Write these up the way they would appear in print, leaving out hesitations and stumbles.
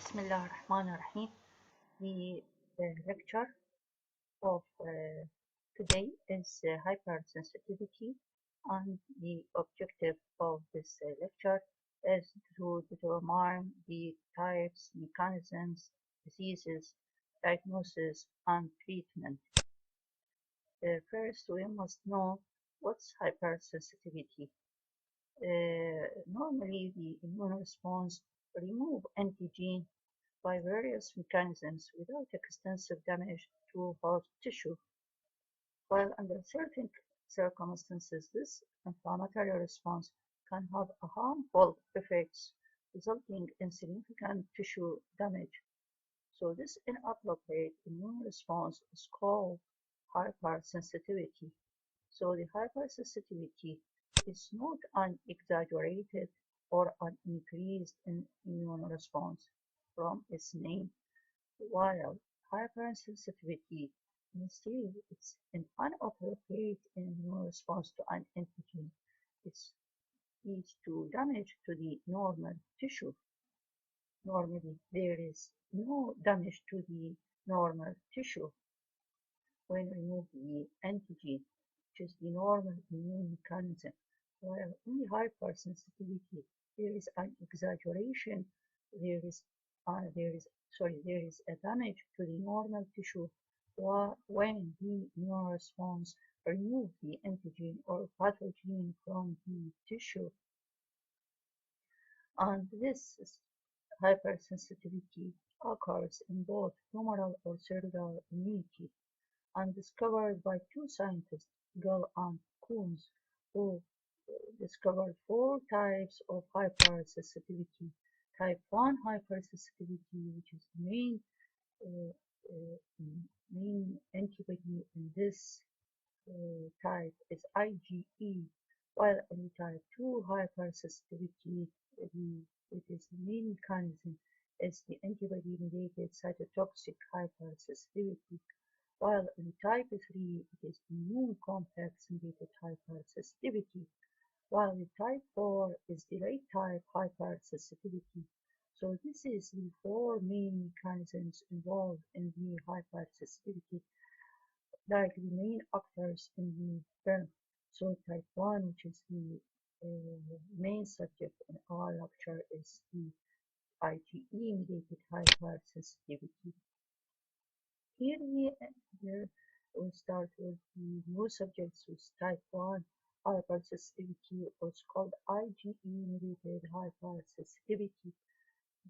Bismillah ar-Rahman ar-Rahim. The lecture of today is hypersensitivity, and the objective of this lecture is to determine the types, mechanisms, diseases, diagnosis, and treatment. First, we must know what's hypersensitivity. Normally, the immune response remove antigen by various mechanisms without extensive damage to host tissue, while under certain circumstances this inflammatory response can have a harmful effects resulting in significant tissue damage. So this inappropriate immune response is called hypersensitivity. So the hypersensitivity is not an exaggerated or an increased in immune response from its name, while hypersensitivity instead it's an inappropriate immune response to an antigen. It leads to damage to the normal tissue. Normally, there is no damage to the normal tissue when remove the antigen, which is the normal immune mechanism. While in the hypersensitivity, there is an exaggeration, there is a damage to the normal tissue when the immune response remove the antigen or pathogen from the tissue. And this hypersensitivity occurs in both humoral or cellular immunity, and discovered by two scientists, Gall and Coons, who discovered four types of hypersensitivity. Type 1 hypersensitivity, which is the uh, main antibody in this type is IgE, while in type 2 hypersensitivity, it is the main mechanism is the antibody-mediated cytotoxic hypersensitivity, while in type 3 it is immune complex-mediated hypersensitivity, while in type 4 is delayed type hypersensitivity. So this is the four main mechanisms involved in the hypersensitivity, like the main actors in the term. So type 1, which is the main subject in our lecture, is the IgE-mediated hypersensitivity. Here we start with the new subjects with type 1 hypersensitivity, or it's called IgE-mediated hypersensitivity.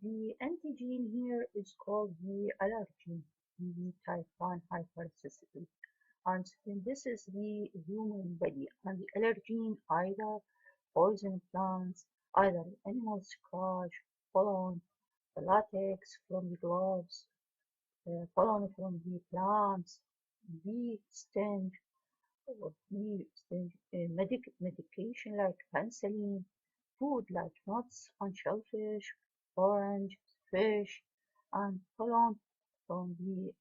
The antigen here is called the allergen in the type 1 hypersensitivity. And this is the human body, and the allergen either poison plants, either animal scratch, pollen, latex from the gloves, pollen from the plants, bee sting, or bee sting, medication like penicillin, food like nuts and shellfish, orange, fish, and pollen from through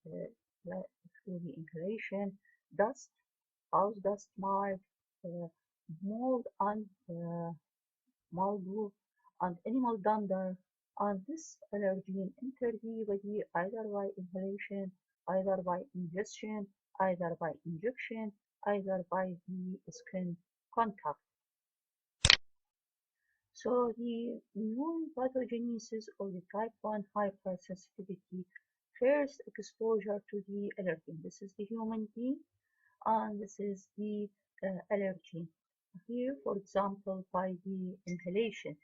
the inhalation, dust, house dust mite, mold and mildew, and animal dander, and this allergen enter the body either by inhalation, either by ingestion, either by injection, either by the skin contact. So the known pathogenesis of the type 1 hypersensitivity, first exposure to the allergen. This is the human being, and this is the allergen. Here, for example, by the inhalation.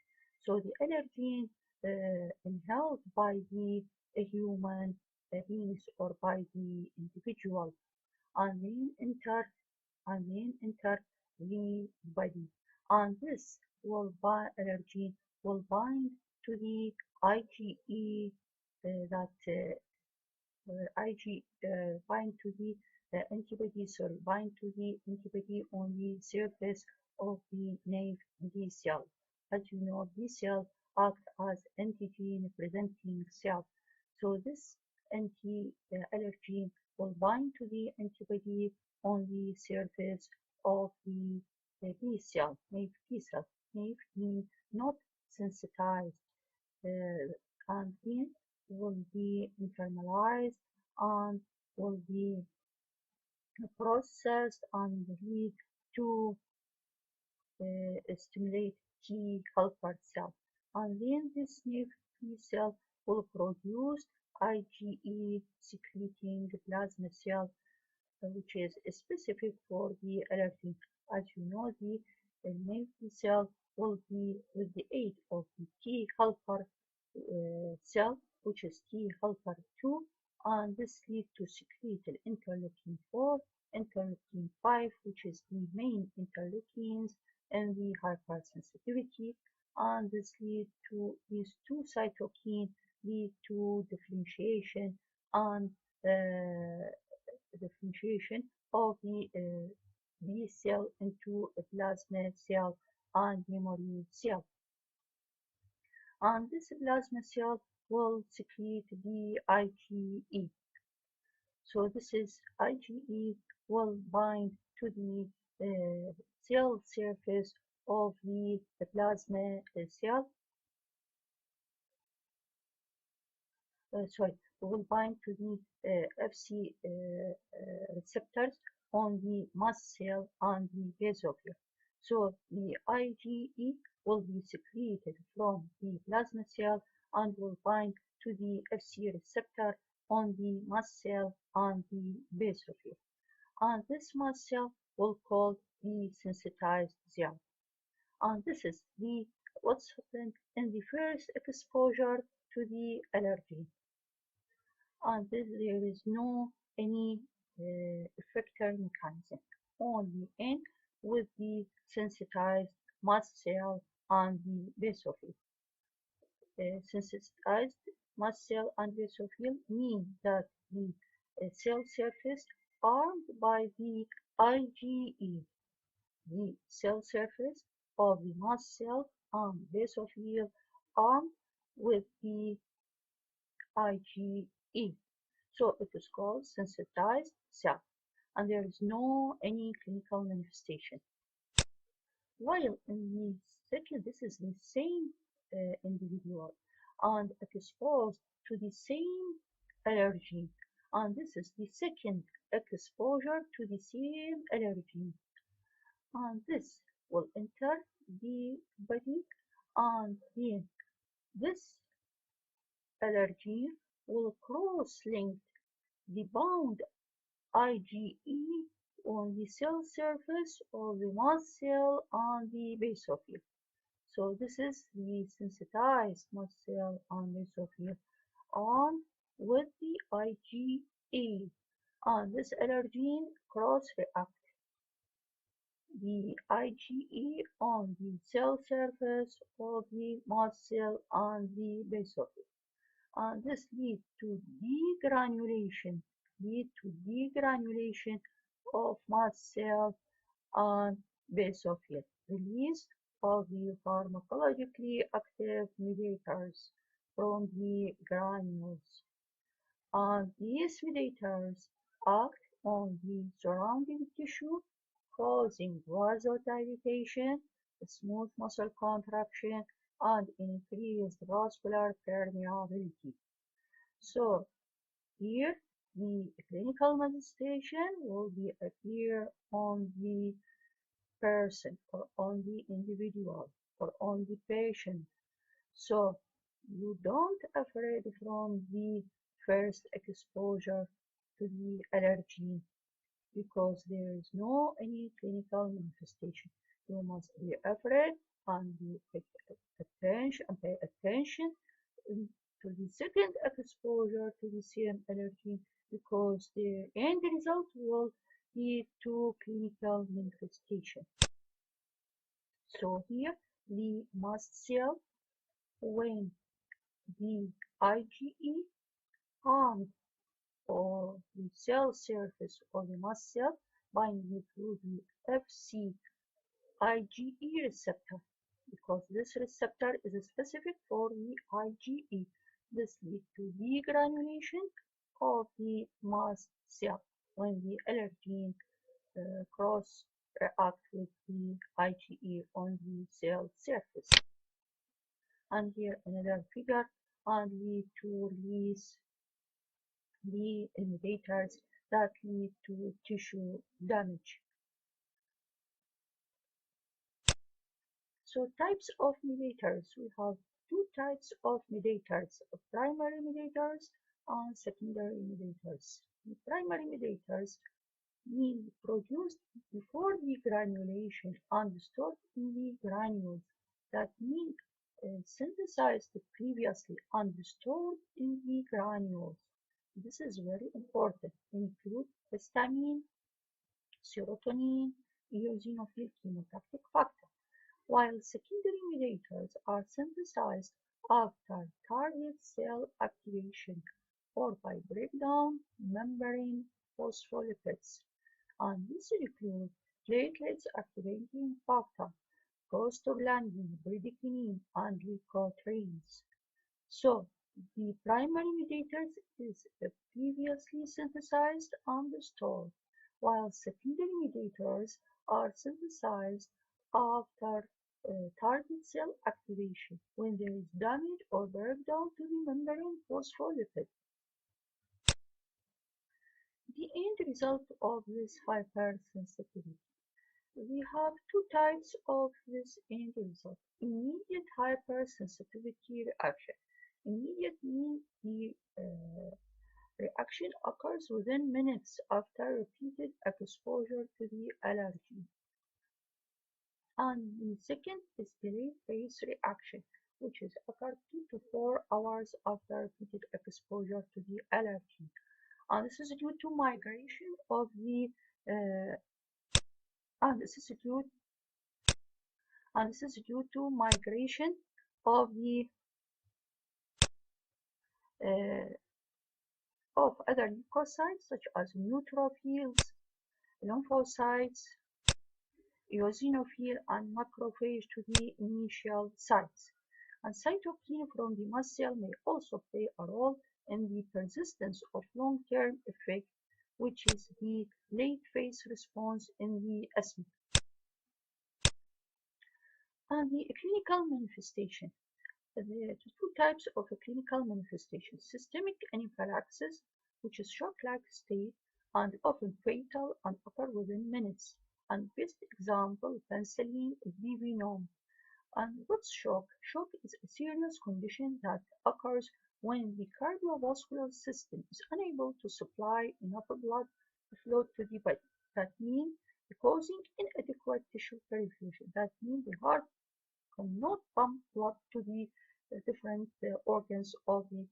So the allergen inhaled by the human beings or by the individual, and then enter the body, and this allergen will bind to the IgE bind to the bind to the antibody on the surface of the nerve B cell. As you know, B cell act as antigen presenting cell. So this anti-allergen will bind to the antibody on the surface of the B cell, nerve B cell. Nerve means not sensitized, and then will be internalized and will be processed and lead to stimulate T helper cell. And then this new T cell will produce IgE secreting plasma cell, which is specific for the allergen. As you know, the immune cell will be with the aid of the T helper cell, which is T helper 2, and this leads to secrete interleukin 4, interleukin 5, which is the main interleukins in the hypersensitivity, and this leads to these two cytokines lead to differentiation and differentiation of the B cell into a plasma cell and memory cell. And this plasma cell will secrete the IgE. So this is IgE will bind to the cell surface of the plasma cell. Will bind to the Fc receptors on the mast cell and the basophil. So the IgE will be secreted from the plasma cell and will bind to the Fc receptor on the mast cell and the basophil. And this mast cell will call the sensitized cell. And this is the what's happened in the first exposure to the allergen. And this, there is no any effector mechanism, only in with the sensitized mast cell and the basophil. Sensitized mast cell and basophil mean that the cell surface armed by the IgE, the cell surface of the mast cell and basophil armed with the IgE. So it is called sensitized cell, and there is no any clinical manifestation. While in the second, this is the same individual and exposed to the same allergen, and this is the second exposure to the same allergen, and this will enter the body, and then this allergen will cross-link the bound IgE on the cell surface of the mast cell and the basophil. So this is the sensitized mast cell and basophil on with the IgE, and this allergen cross-react the IgE on the cell surface of the mast cell and the basophil. And this leads to degranulation of mast cell and basophil, release of the pharmacologically active mediators from the granules. And these mediators act on the surrounding tissue, causing vasodilatation, smooth muscle contraction, and increased vascular permeability. So here the clinical manifestation will be appear on the person or on the individual or on the patient. So you don't afraid from the first exposure to the allergen, because there is no any clinical manifestation. You must be afraid and you pay attention to the second exposure to the same allergen, because the end result will lead to clinical manifestation. So here the mast cell, when the IgE armed or the cell surface of the mast cell binding to the Fc IgE receptor, because this receptor is specific for the IgE. This leads to degranulation of the mast cell when the allergen cross react with the IgE on the cell surface. And here another figure and lead to release the mediators that lead to tissue damage. So types of mediators. We have two types of mediators, primary mediators and secondary mediators. The primary mediators mean produced before the granulation and stored in the granules. That mean synthesized previously and stored in the granules. This is very important. Include histamine, serotonin, eosinophil chemotactic factor, while secondary mediators are synthesized after target cell activation or by breakdown membrane phospholipids, and these include platelets activating factor, prostaglandin, bradykinin, and leukotrienes. So, the primary mediators is previously synthesized and stored, while secondary mediators are synthesized after target cell activation when there is damage or breakdown to the membrane phospholipid. The end result of this hypersensitivity. We have two types of this end result. Immediate hypersensitivity reaction. Immediate means the reaction occurs within minutes after repeated exposure to the allergen. And the second is delayed phase reaction, which is occurred 2 to 4 hours after repeated exposure to the allergen. And this is due to migration of the and this is due to migration of the uh, of other leukocytes such as neutrophils, lymphocytes, eosinophil, and macrophage to the initial sites. And cytokine from the mast cell may also play a role in the persistence of long-term effect, which is the late phase response in the asthma. And the clinical manifestation. There are two types of clinical manifestations. Systemic anaphylaxis, which is shock-like state and often fatal and occur within minutes. And best example, penicillin is BV-norm. And what's shock? Shock is a serious condition that occurs when the cardiovascular system is unable to supply enough blood flow to the body. That means causing inadequate tissue perfusion. That means the heart cannot pump blood to the different organs of the body.